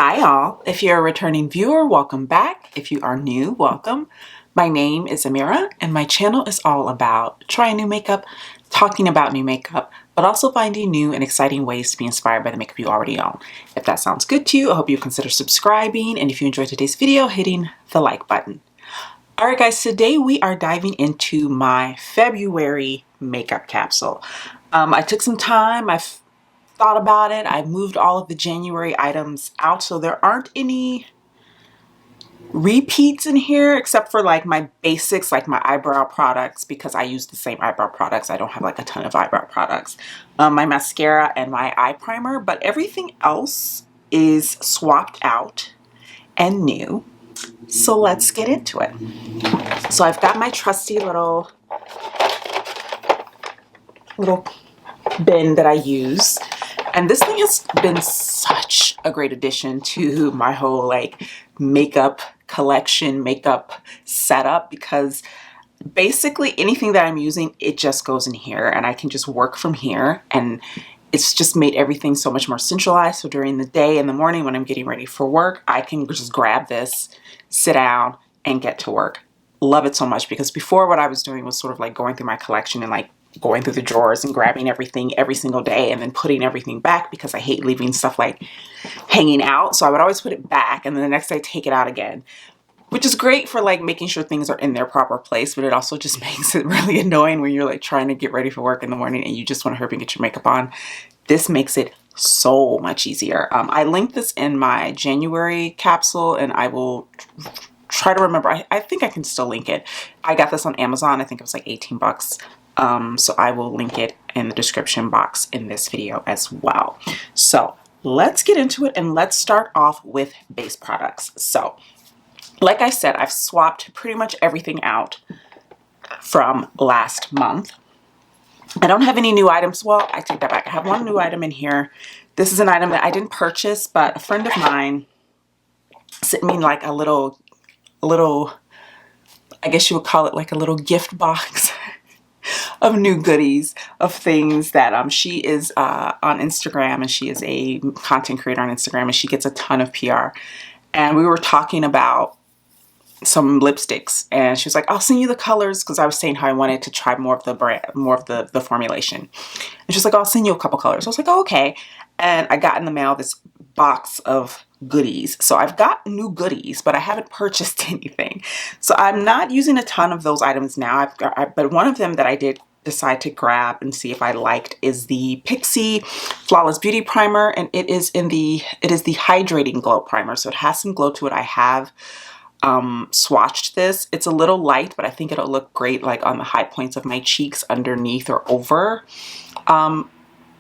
Hi all, if you're a returning viewer, welcome back. If you are new, welcome. My name is Amira and my channel is all about trying new makeup, talking about new makeup, but also finding new and exciting ways to be inspired by the makeup you already own. If that sounds good to you, I hope you consider subscribing, and if you enjoyed today's video, hitting the like button. Alright guys, today we are diving into my February makeup capsule. I took some time, I've thought about it. I moved all of the January items out, so there aren't any repeats in here except for like my basics, like my eyebrow products, because I use the same eyebrow products. I don't have like a ton of eyebrow products. My mascara and my eye primer, but everything else is swapped out and new. So let's get into it. So I've got my trusty little bin that I use. And this thing has been such a great addition to my whole like makeup collection, makeup setup, because basically anything that I'm using, it just goes in here and I can just work from here, and it's just made everything so much more centralized. So during the day, in the morning when I'm getting ready for work, I can just grab this, sit down, and get to work. Love it so much, because before what I was doing was sort of like going through my collection and like going through the drawers and grabbing everything every single day and then putting everything back, because I hate leaving stuff like hanging out. So I would always put it back and then the next day take it out again, which is great for like making sure things are in their proper place, but it also just makes it really annoying when you're like trying to get ready for work in the morning and you just want to hurry and get your makeup on. This makes it so much easier. I linked this in my January capsule and I will try to remember. I think I can still link it. I got this on Amazon. I think it was like 18 bucks. So I will link it in the description box in this video as well. So let's get into it, and let's start off with base products. So like I said, I've swapped pretty much everything out from last month. I don't have any new items. Well, I take that back. I have one new item in here. This is an item that I didn't purchase, but a friend of mine sent me like a little, I guess you would call it like a little gift box of new goodies, of things that she is on Instagram, and she is a content creator on Instagram, and she gets a ton of PR. And we were talking about some lipsticks, and she was like, I'll send you the colors, because I was saying how I wanted to try more of the brand, more of the formulation. And she's like, I'll send you a couple colors. I was like, oh, okay. And I got in the mail this box of goodies. So I've got new goodies, but I haven't purchased anything. So I'm not using a ton of those items now. But one of them that I did decide to grab and see if I liked is the Pixi Flawless Beauty Primer, and it is the hydrating glow primer. So it has some glow to it. I have swatched this. It's a little light, but I think it'll look great like on the high points of my cheeks, underneath or over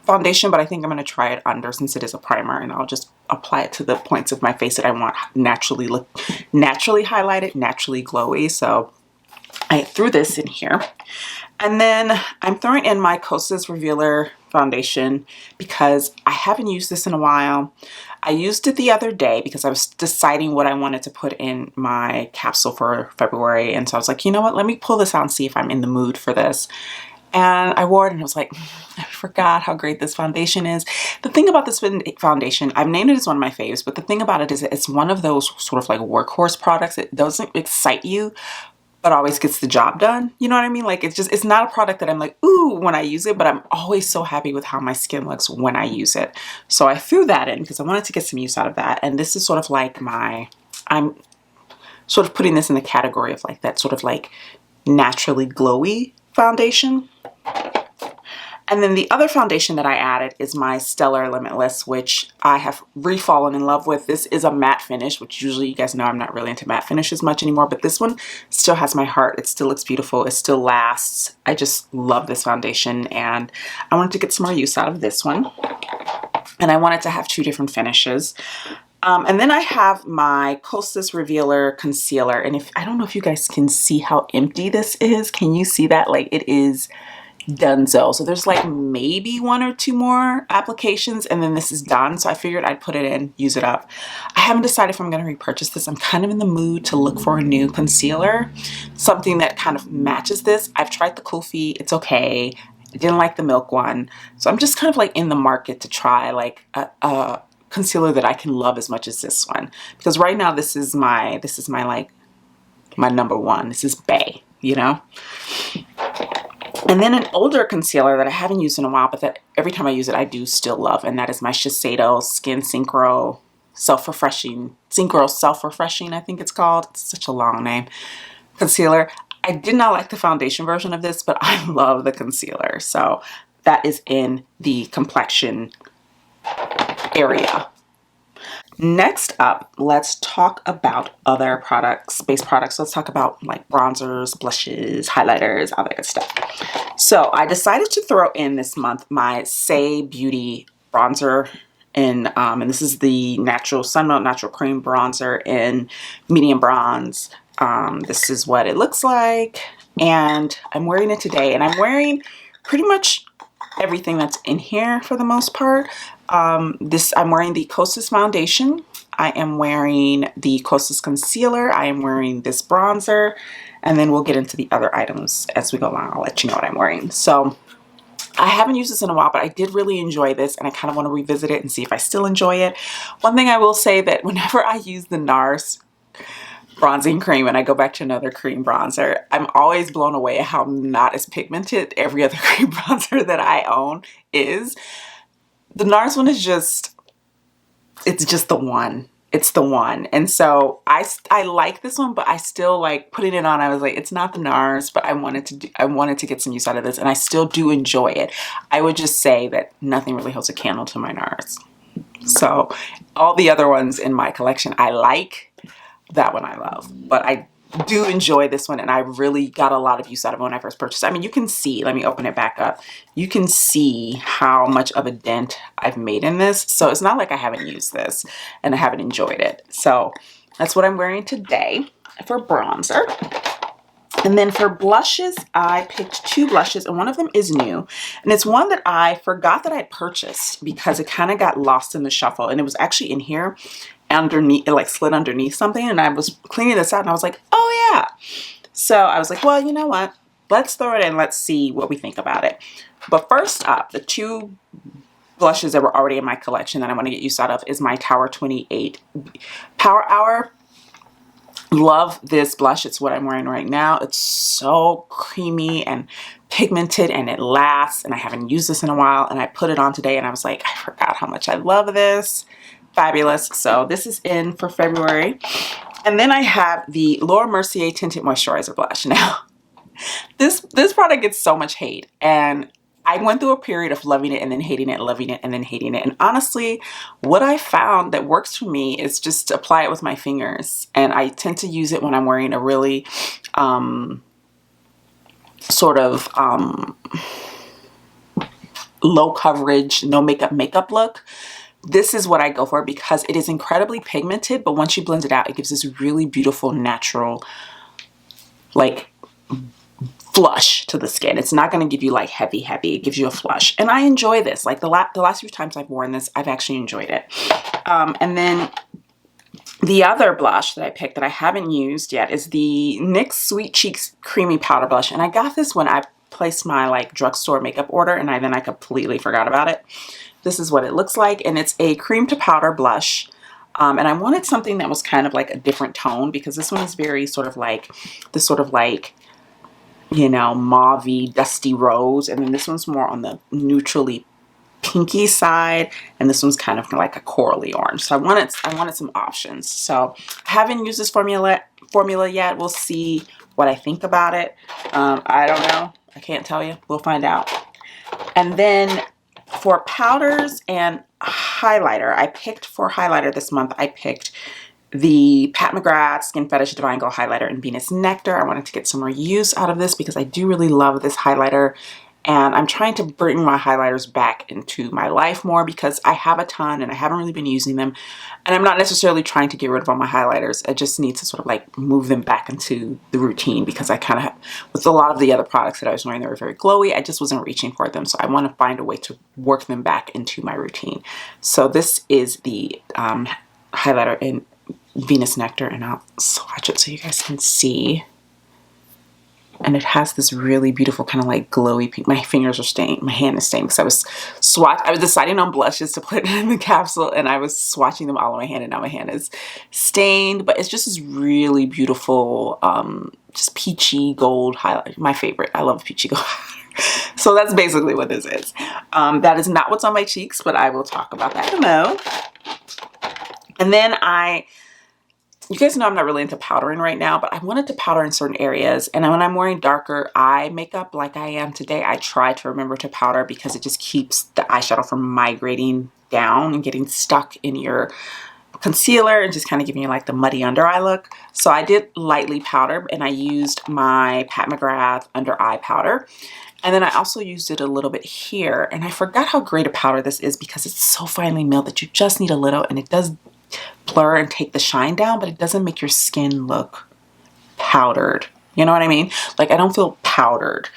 foundation, but I think I'm going to try it under, since it is a primer, and I'll just apply it to the points of my face that I want naturally highlighted, naturally glowy. So I threw this in here, and then I'm throwing in my Kosas Revealer foundation because I haven't used this in a while. I used it the other day because I was deciding what I wanted to put in my capsule for February, and so I was like, you know what, let me pull this out and see if I'm in the mood for this. And I wore it and I was like, I forgot how great this foundation is. The thing about this foundation, I've named it as one of my faves, but the thing about it is it's one of those sort of like workhorse products. It doesn't excite you, but always gets the job done. You know what I mean? Like it's not a product that I'm like, ooh, when I use it, but I'm always so happy with how my skin looks when I use it. So I threw that in because I wanted to get some use out of that. And this is sort of like I'm sort of putting this in the category of like that sort of like naturally glowy foundation. And then the other foundation that I added is my Stellar Limitless, which I have re-fallen in love with. This is a matte finish, which usually you guys know I'm not really into matte finishes much anymore, but this one still has my heart. It still looks beautiful. It still lasts. I just love this foundation, and I wanted to get some more use out of this one. And I wanted to have two different finishes. And then I have my Kosas Revealer Concealer, and I don't know if you guys can see how empty this is. Can you see that? Like, it is donezo. So there's like maybe one or two more applications and then this is done. So I figured I'd put it in, use it up. I haven't decided if I'm going to repurchase this. I'm kind of in the mood to look for a new concealer, something that kind of matches this. I've tried the Kofi. It's okay. I didn't like the Milk one. So I'm just kind of like in the market to try like a concealer that I can love as much as this one, because right now this is my like my number one. This is Bay, you know. And then an older concealer that I haven't used in a while, but that every time I use it I do still love, and that is my Shiseido Skin Synchro Synchro Self-Refreshing, I think it's called. It's such a long name. Concealer. I did not like the foundation version of this, but I love the concealer. So that is in the complexion area. Next up, let's talk about other products, base products. Let's talk about like bronzers, blushes, highlighters, all that good stuff. So I decided to throw in this month my Say Beauty bronzer and this is the natural Sunmelt Natural Cream bronzer in medium bronze. This is what it looks like, and I'm wearing it today, and I'm wearing pretty much everything that's in here for the most part. I'm wearing the Kosas foundation. I am wearing the Kosas concealer. I am wearing this bronzer, and then we'll get into the other items as we go along. I'll let you know what I'm wearing. So I haven't used this in a while, but I did really enjoy this, and I kind of want to revisit it and see if I still enjoy it. One thing I will say, that whenever I use the NARS bronzing cream and I go back to another cream bronzer, I'm always blown away at how not as pigmented every other cream bronzer that I own is. The NARS one is just, it's just the one. It's the one. And so I like this one, but I still like putting it on. I was like, it's not the NARS, but I wanted to get some use out of this, and I still do enjoy it. I would just say that nothing really holds a candle to my NARS. So all the other ones in my collection I like, that one I love, but I do enjoy this one, and I really got a lot of use out of it when I first purchased it. I mean, you can see, let me open it back up. You can see how much of a dent I've made in this. So it's not like I haven't used this and I haven't enjoyed it. So that's what I'm wearing today for bronzer. And then for blushes, I picked two blushes, and one of them is new. And it's one that I forgot that I purchased because it kind of got lost in the shuffle, and it was actually in here underneath, it like slid underneath something, and I was cleaning this out and I was like, oh yeah. So I was like, well, you know what? Let's throw it in. Let's see what we think about it. But first up, the two blushes that were already in my collection that I want to get use out of is my Tower 28 Power Hour. Love this blush. It's what I'm wearing right now. It's so creamy and pigmented, and it lasts, and I haven't used this in a while, and I put it on today and I was like, I forgot how much I love this. Fabulous. So this is in for February. And then I have the Laura Mercier Tinted Moisturizer Blush. Now, this product gets so much hate, and I went through a period of loving it and then hating it, loving it and then hating it. And honestly, what I found that works for me is just to apply it with my fingers. And I tend to use it when I'm wearing a really low coverage, no makeup look. This is what I go for because it is incredibly pigmented, but once you blend it out, it gives this really beautiful, natural, like, flush to the skin. It's not going to give you like heavy. It gives you a flush. And I enjoy this. Like the last few times I've worn this, I've actually enjoyed it. And then the other blush that I picked that I haven't used yet is the NYX Sweet Cheeks Creamy Powder Blush. And I got this when I placed my like drugstore makeup order, and then I completely forgot about it. This is what it looks like, and it's a cream to powder blush. And I wanted something that was kind of like a different tone, because this one is very sort of like, you know, mauve-y, dusty rose. And then this one's more on the neutrally pinky side, and this one's kind of like a corally orange. So I wanted some options. So I haven't used this formula yet. We'll see what I think about it. I don't know. I can't tell you. We'll find out. And then for powders and highlighter, for highlighter this month, I picked the Pat McGrath Skin Fetish Divine Glow Highlighter in Venus Nectar. I wanted to get some more use out of this because I do really love this highlighter. And I'm trying to bring my highlighters back into my life more because I have a ton and I haven't really been using them. And I'm not necessarily trying to get rid of all my highlighters. I just need to sort of like move them back into the routine because I kind of, with a lot of the other products that I was wearing that were very glowy, I just wasn't reaching for them. So I want to find a way to work them back into my routine. So this is the highlighter in Venus Nectar, and I'll swatch it so you guys can see. And it has this really beautiful kind of like glowy pink. My fingers are stained. My hand is stained because I was deciding on blushes to put in the capsule, and I was swatching them all on my hand, and now my hand is stained. But it's just this really beautiful, just peachy gold highlight. My favorite. I love peachy gold. So that's basically what this is. That is not what's on my cheeks, but I will talk about that in a moment. And then you guys know I'm not really into powdering right now, but I wanted to powder in certain areas. And when I'm wearing darker eye makeup like I am today, I try to remember to powder because it just keeps the eyeshadow from migrating down and getting stuck in your concealer and just kind of giving you like the muddy under eye look. So I did lightly powder, and I used my Pat McGrath under eye powder. And then I also used it a little bit here. And I forgot how great a powder this is because it's so finely milled that you just need a little, and it does blur and take the shine down, but it doesn't make your skin look powdered. You know what I mean? Like, I don't feel powdered.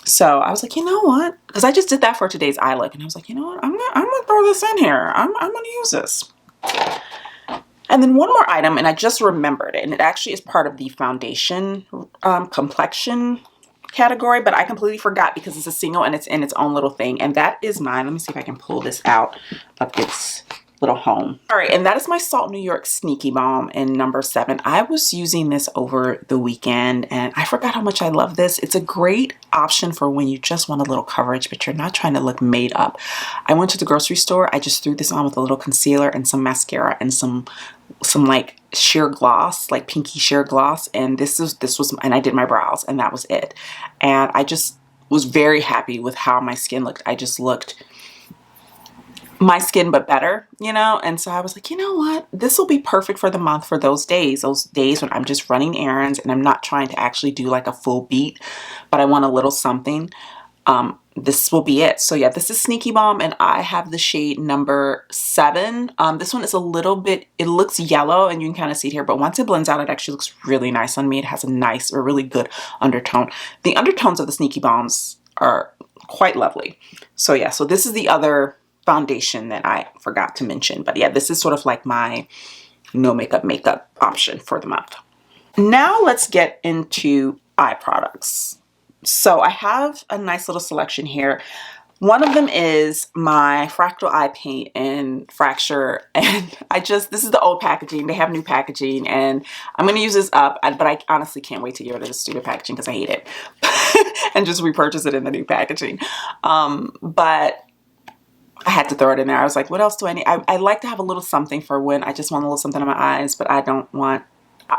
So I was like, you know what? Because I just did that for today's eye look, and I was like, you know what? I'm gonna throw this in here. I'm gonna use this. And then one more item, and I just remembered it, and it actually is part of the foundation complexion category, but I completely forgot because it's a single and it's in its own little thing, and that is mine. Let me see if I can pull this out of its little home. All right, and that is my Salt New York Sneaky Balm in number 7. I was using this over the weekend, and I forgot how much I love this. It's a great option for when you just want a little coverage, but you're not trying to look made up. I went to the grocery store. I just threw this on with a little concealer and some mascara and some like sheer gloss, like pinky sheer gloss, and this was, and I did my brows, and that was it. And I just was very happy with how my skin looked. I just looked my skin but better, you know. And so I was like, you know what, this will be perfect for the month, for those days when I'm just running errands and I'm not trying to actually do like a full beat, but I want a little something. This will be it. So yeah, this is Sneaky Balm, and I have the shade number 7. This one is a little bit, it looks yellow, and you can kind of see it here, but once it blends out, it actually looks really nice on me. It has a nice or really good undertone. The undertones of the Sneaky Balms are quite lovely. So yeah, so this is the other foundation that I forgot to mention, but yeah, this is sort of like my no makeup option for the month. Now let's get into eye products. So I have a nice little selection here. One of them is my Fractal Eye Paint in Fracture, and this is the old packaging. They have new packaging, and I'm going to use this up, but I honestly can't wait to get rid of the stupid packaging because I hate it, and just repurchase it in the new packaging. But I had to throw it in there. I was like, what else do I need? I like to have a little something for when I just want a little something on my eyes, but I don't want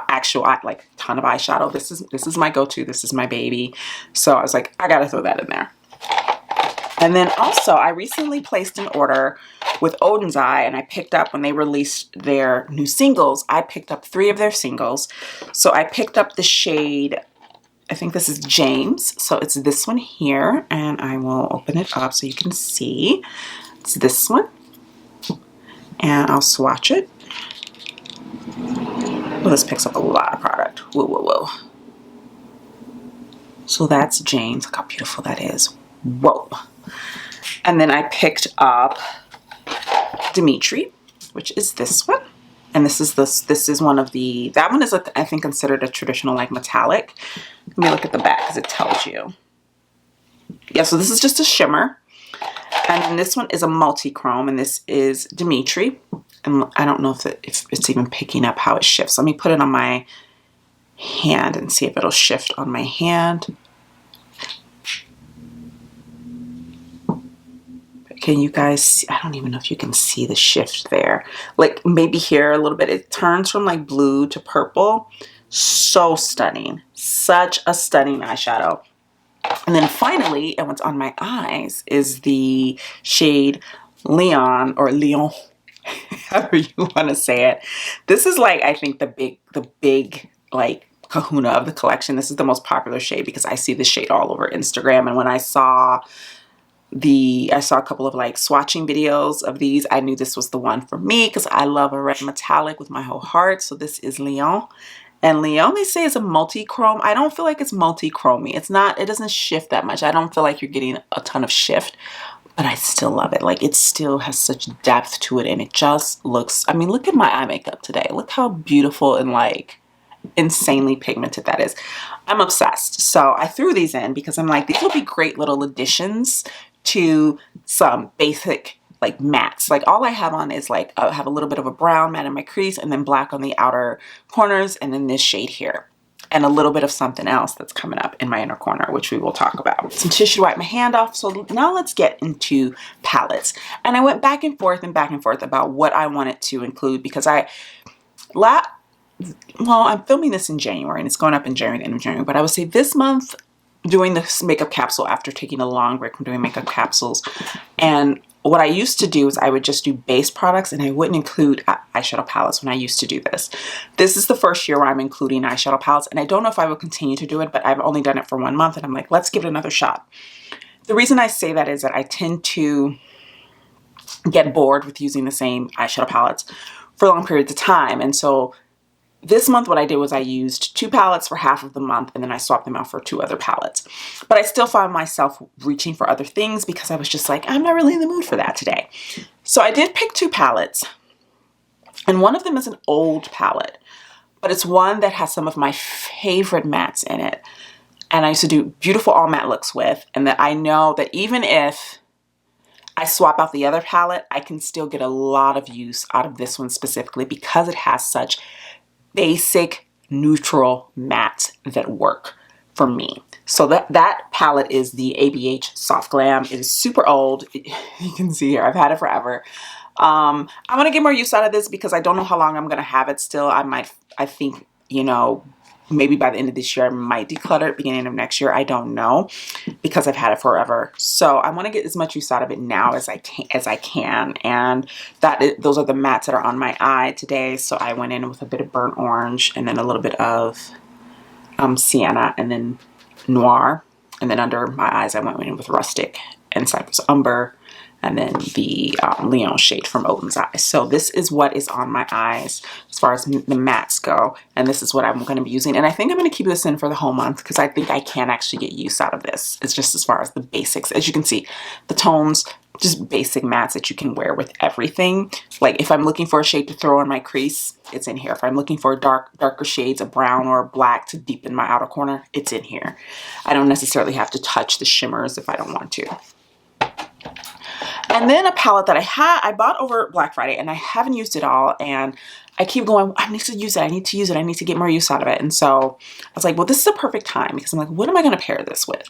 actual like a ton of eyeshadow. This is my go-to. This is my baby. So I was like, I gotta throw that in there. And then also I recently placed an order with Odin's Eye, and I picked up, when they released their new singles, I picked up 3 of their singles. So I picked up the shade, I think this is James. So it's this one here, and I will open it up so you can see. It's this one, and I'll swatch it. Well, this picks up a lot of product. Whoa, whoa, whoa. So that's James. Look how beautiful that is. Whoa. And then I picked up Dimitri, which is this one. And this is one of the, that one is, I think, considered a traditional like metallic. Let me look at the back because it tells you. Yeah, so this is just a shimmer. And then this one is a multi-chrome, and this is Dimitri. And I don't know if it's even picking up how it shifts. Let me put it on my hand and see if it'll shift on my hand. Can you guys see? I don't even know if you can see the shift there. Like maybe here a little bit. It turns from like blue to purple. So stunning. Such a stunning eyeshadow. And then finally, and what's on my eyes is the shade Leon, or Leon, however you want to say it. This is like, I think the big like kahuna of the collection. This is the most popular shade because I see this shade all over Instagram. And when I saw a couple of like swatching videos of these, I knew this was the one for me because I love a red metallic with my whole heart. So this is Leon. And Leon, they say, is a multi-chrome. I don't feel like it's multi-chromey. It's not, it doesn't shift that much. I don't feel like you're getting a ton of shift, but I still love it. Like, it still has such depth to it, and it just looks, I mean, look at my eye makeup today. Look how beautiful and like insanely pigmented that is. I'm obsessed. So I threw these in because I'm like, these will be great little additions to some basic like mattes. Like all I have on is like, I have a little bit of a brown matte in my crease and then black on the outer corners and then this shade here. And a little bit of something else that's coming up in my inner corner, which we will talk about. Some tissue to wipe my hand off. So now let's get into palettes. And I went back and forth about what I wanted to include because well, I'm filming this in January and it's going up in January, the end of January, but I would say this month doing this makeup capsule after taking a long break from doing makeup capsules. And what I used to do is I would just do base products and I wouldn't include eyeshadow palettes when I used to do this. This is the first year where I'm including eyeshadow palettes and I don't know if I will continue to do it, but I've only done it for 1 month and I'm like, let's give it another shot. The reason I say that is that I tend to get bored with using the same eyeshadow palettes for long periods of time. And so this month what I did was I used 2 palettes for half of the month and then I swapped them out for 2 other palettes. But I still found myself reaching for other things because I was just like, I'm not really in the mood for that today. So I did pick 2 palettes and one of them is an old palette, but it's one that has some of my favorite mattes in it. And I used to do beautiful all matte looks with, and that I know that even if I swap out the other palette, I can still get a lot of use out of this one specifically because it has such basic neutral mattes that work for me. So that palette is the ABH Soft Glam. It is super old. You can see here, I've had it forever. I want to get more use out of this because I don't know how long I'm going to have it still. I think, you know, maybe by the end of this year, I might declutter it, beginning of next year. I don't know because I've had it forever. So I want to get as much use out of it now as I can. And those are the mattes that are on my eye today. So I went in with a bit of burnt orange and then a little bit of sienna and then noir. And then under my eyes, I went in with rustic and cypress umber. And then the Leon shade from Oden's Eyes. So this is what is on my eyes as far as the mattes go. And this is what I'm going to be using. And I think I'm going to keep this in for the whole month because I think I can actually get use out of this. It's just as far as the basics. As you can see, the tones, just basic mattes that you can wear with everything. Like if I'm looking for a shade to throw in my crease, it's in here. If I'm looking for darker shades, a brown or a black to deepen my outer corner, it's in here. I don't necessarily have to touch the shimmers if I don't want to. And then a palette that I bought over Black Friday and I haven't used it all, and I keep going, I need to use it, I need to use it, I need to get more use out of it. And so I was like, well, this is a perfect time because I'm like, what am I going to pair this with?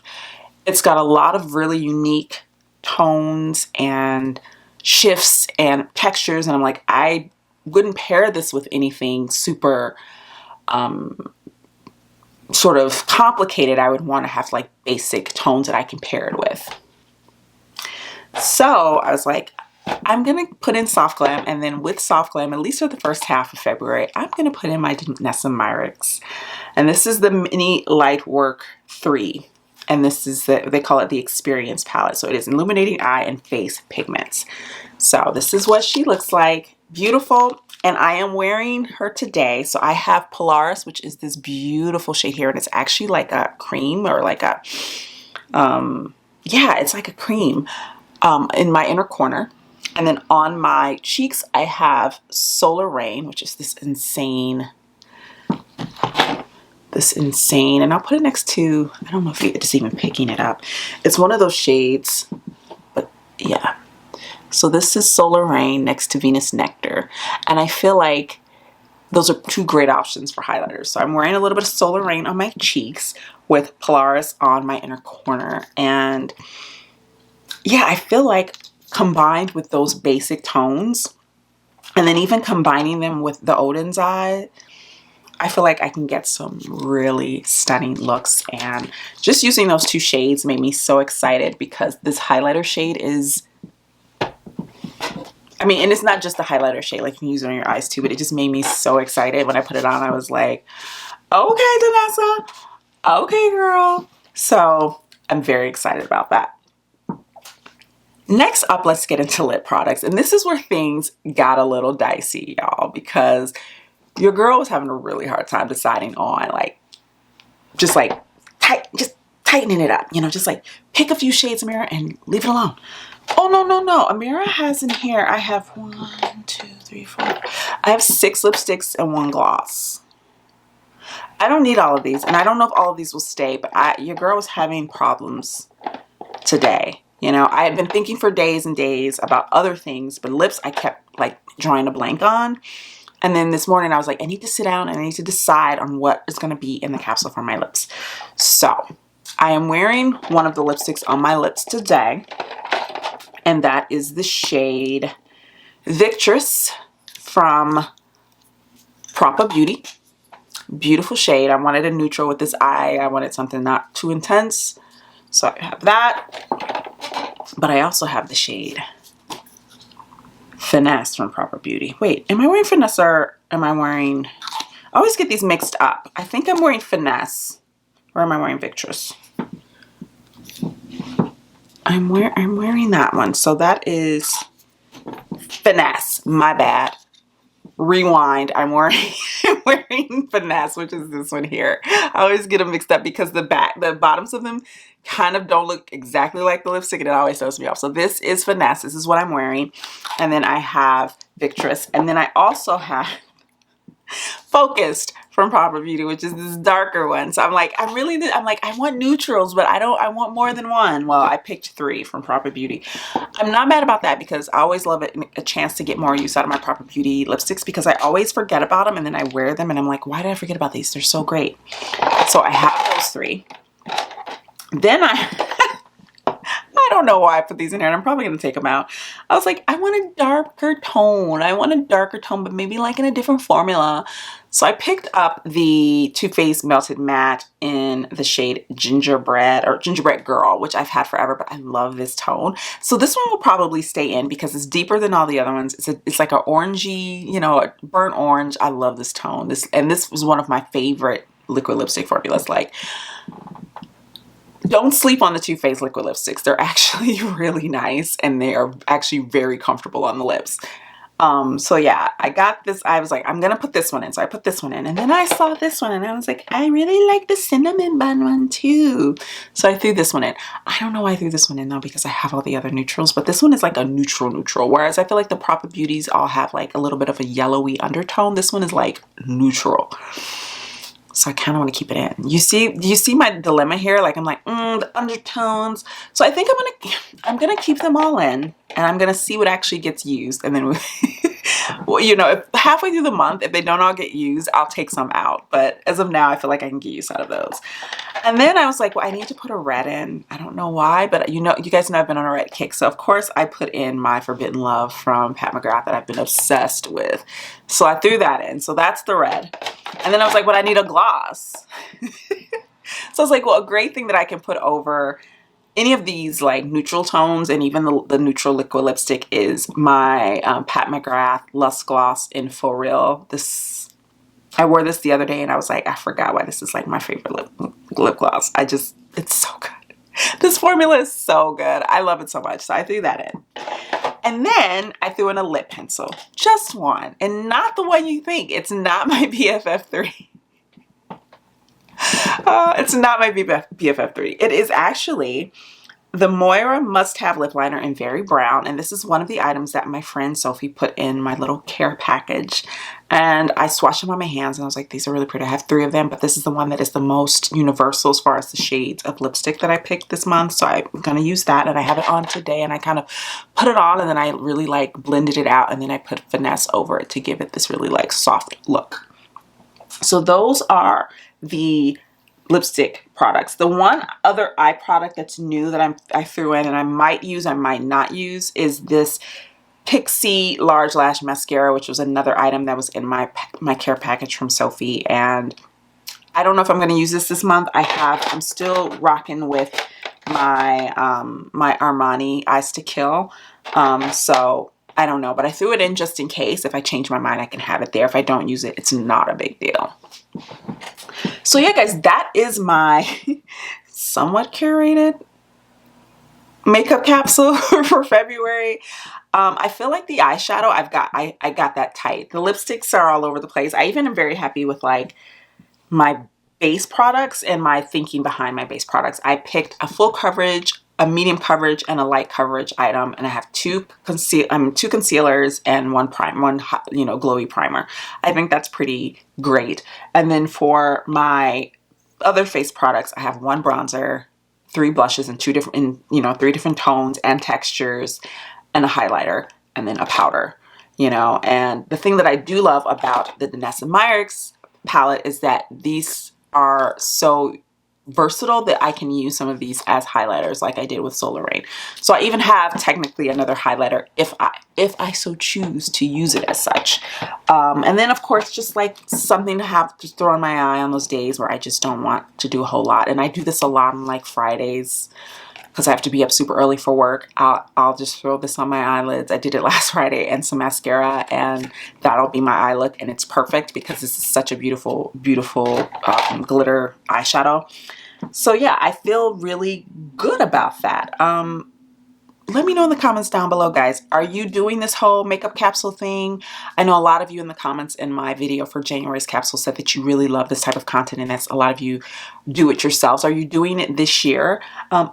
It's got a lot of really unique tones and shifts and textures, and I'm like, I wouldn't pair this with anything super sort of complicated. I would want to have like basic tones that I can pair it with. So I was like, I'm going to put in Soft Glam, and then with Soft Glam, at least for the first half of February, I'm going to put in my Danessa Myricks. And this is the Mini Light Work 3. And this is they call it the Experience palette. So it is illuminating eye and face pigments. So this is what she looks like. Beautiful. And I am wearing her today. So I have Polaris, which is this beautiful shade here. And it's actually like a cream or like a, yeah, it's like a cream. In my inner corner. And then on my cheeks, I have Solar Rain, which is this insane, and I'll put it next to, I don't know if it's even picking it up. It's one of those shades, but yeah. So this is Solar Rain next to Venus Nectar. And I feel like those are 2 great options for highlighters. So I'm wearing a little bit of Solar Rain on my cheeks with Polaris on my inner corner. And yeah, I feel like combined with those basic tones and then even combining them with the Oden's Eye, I feel like I can get some really stunning looks. And just using those 2 shades made me so excited because this highlighter shade is, I mean, and it's not just the highlighter shade, like you can use it on your eyes too, but it just made me so excited. When I put it on, I was like, okay, Danessa, okay, girl. So I'm very excited about that. Next up, let's get into lip products. And this is where things got a little dicey, y'all, because your girl was having a really hard time deciding on just tightening it up, you know, just like pick a few shades of Amira and leave it alone. Oh, no. Amira has in here, I have 1, 2, 3, 4. I have 6 lipsticks and 1 gloss. I don't need all of these, and I don't know if all of these will stay, but your girl was having problems today. You know, I had been thinking for days and days about other things, but lips I kept like drawing a blank on. And then this morning I was like, I need to sit down and I need to decide on what is going to be in the capsule for my lips. So I am wearing one of the lipsticks on my lips today, and that is the shade Victress from Propa Beauty. Beautiful shade. I wanted a neutral with this eye. I wanted something not too intense. So I have that. But I also have the shade Finesse from Propa Beauty. Wait, am I wearing Finesse or am I wearing... I always get these mixed up. I think I'm wearing Finesse. Or am I wearing Victress? I'm wearing that one. So that is Finesse. My bad. Rewind. I'm wearing Finesse, which is this one here. I always get them mixed up because the bottoms of them kind of don't look exactly like the lipstick, and it always throws me off. So this is Finesse. This is what I'm wearing. And then I have Victress. And then I also have Focused from Propa Beauty, which is this darker one. So I'm like, I want neutrals, but I want more than one. Well, I picked 3 from Propa Beauty. I'm not mad about that because I always love a chance to get more use out of my Propa Beauty lipsticks because I always forget about them and then I wear them and I'm like, why did I forget about these? They're so great. So I have those 3. Then I don't know why I put these in here, and I'm probably going to take them out. I was like, I want a darker tone. I want a darker tone, but maybe like in a different formula. So I picked up the Too Faced Melted Matte in the shade Gingerbread or Gingerbread Girl, which I've had forever, but I love this tone. So this one will probably stay in because it's deeper than all the other ones. It's like an orangey, you know, a burnt orange. I love this tone. This was one of my favorite liquid lipstick formulas. Like, don't sleep on the Too Faced liquid lipsticks. They're actually really nice and they are actually very comfortable on the lips. So yeah, I got this. I was like, I'm gonna put this one in. So I put this one in, and then I saw this one and I was like, I really like the cinnamon bun one too. So I threw this one in. I don't know why I threw this one in though, because I have all the other neutrals, but this one is like a neutral, whereas I feel like the Propa Beauties all have like a little bit of a yellowy undertone. This one is like neutral. So I kind of want to keep it in. You see my dilemma here? Like I'm like, the undertones. So I think I'm gonna keep them all in, and I'm gonna see what actually gets used, and then well, you know, if halfway through the month, if they don't all get used, I'll take some out. But as of now, I feel like I can get use out of those. And then I was like, well, I need to put a red in. I don't know why, but you guys know I've been on a red kick. So of course I put in my Forbidden Love from Pat McGrath that I've been obsessed with. So I threw that in. So that's the red. And then I was like, well, I need a gloss. So I was like, well, a great thing that I can put over any of these like neutral tones and even the neutral liquid lipstick is my Pat McGrath Lust Gloss in For Real. I wore this the other day and I was like, I forgot why this is like my favorite lip gloss. It's so good. This formula is so good. I love it so much. So I threw that in. And then I threw in a lip pencil. Just one. And not the one you think. It's not my BFF3. It's not my BFF3. It is actually the Moira Must Have Lip Liner in Very Brown. And this is one of the items that my friend Sophie put in my little care package. And I swatched them on my hands and I was like, these are really pretty. I have 3 of them, but this is the one that is the most universal as far as the shades of lipstick that I picked this month. So I'm going to use that, and I have it on today, and I kind of put it on and then I really like blended it out, and then I put Finesse over it to give it this really like soft look. So those are the lipstick products. The one other eye product that's new that I threw in and I might use, I might not use, is this Pixie Large Lash Mascara, which was another item that was in my care package from Sophie. And I don't know if I'm going to use this month. I'm still rocking with my my Armani Eyes to Kill. So I don't know, but I threw it in just in case. If I change my mind, I can have it there. If I don't use it, it's not a big deal. So yeah, guys, that is my somewhat curated makeup capsule for February. I feel like the eyeshadow I got that tight. The lipsticks are all over the place. I even am very happy with like my base products and my thinking behind my base products. I picked a full coverage a medium coverage and a light coverage item, and I have two concealers and one glowy primer. I think that's pretty great. And then for my other face products, I have one bronzer, three blushes in three different tones and textures, and a highlighter, and then a powder. And the thing that I do love about the Danessa Myricks palette is that these are so versatile that I can use some of these as highlighters like I did with Solar Rain. So I even have technically another highlighter if I so choose to use it as such. And then of course just like something to have to throw on my eye on those days where I just don't want to do a whole lot. And I do this a lot on like Fridays because I have to be up super early for work. I'll just throw this on my eyelids. I did it last Friday, and some mascara, and that'll be my eye look, and it's perfect because this is such a beautiful, beautiful glitter eyeshadow. So yeah, I feel really good about that. Let me know in the comments down below, guys. Are you doing this whole makeup capsule thing? I know a lot of you in the comments in my video for January's capsule said that you really love this type of content, and that's a lot of you do it yourselves. Are you doing it this year?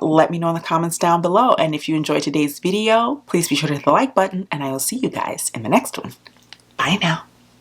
Let me know in the comments down below. And if you enjoyed today's video, please be sure to hit the like button, and I will see you guys in the next one. Bye now.